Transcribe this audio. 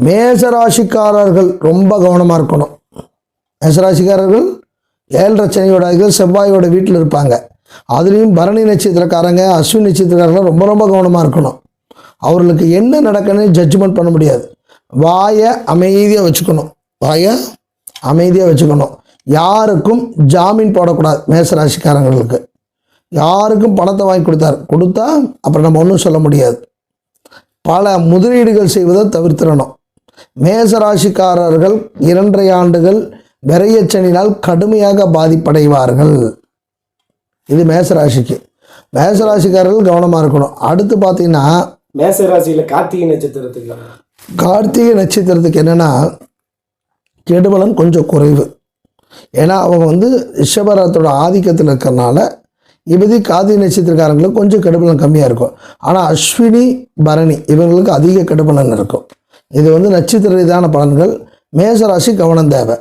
மேசராசிக்காரர்கள் ரொம்ப கவனமாக இருக்கணும். மேசராசிக்காரர்கள் 7.5 சனியோட செவ்வாயோட வீட்டில் இருப்பாங்க. அதுலேயும் பரணி நட்சத்திரக்காரங்க, அஸ்வினி நட்சத்திரக்காரங்க ரொம்ப ரொம்ப கவனமாக இருக்கணும். அவர்களுக்கு என்ன நடக்குன்னு ஜட்ஜ்மெண்ட் பண்ண முடியாது. வாயை அமைதியாக வச்சுக்கணும். யாருக்கும் ஜாமீன் போடக்கூடாது. மேசராசிக்காரங்களுக்கு யாருக்கும் பணத்தை வாங்கி கொடுத்தா அப்புறம் நம்ம ஒன்றும் சொல்ல முடியாது. பல முதலீடுகள் செய்வதை தவிர்த்திடணும். மேசராசிக்காரர்கள் 2.5 ஆண்டுகள் விரையச்சனினால் கடுமையாக பாதிப்படைவார்கள். இது மேசராசிக்காரர்கள் கவனமாக இருக்கணும். அடுத்து பார்த்தீங்கன்னா மேசராசியில் கார்த்திகை நட்சத்திரத்துக்கு என்னென்னா கெடுபலன் கொஞ்சம் குறைவு. ஏன்னா அவங்க ரிஷபராத்தோட ஆதிக்கத்தில் இருக்கிறனால இப்போதி கார்த்திகை நட்சத்திரக்காரங்களுக்கு கொஞ்சம் கெடுபலன் கம்மியாக இருக்கும். ஆனால் அஸ்வினி பரணி இவங்களுக்கு அதிக கெடுபலன் இருக்கும். இது நட்சத்திர ரீதியான பலன்கள். மேசராசி கவனம் தேவை.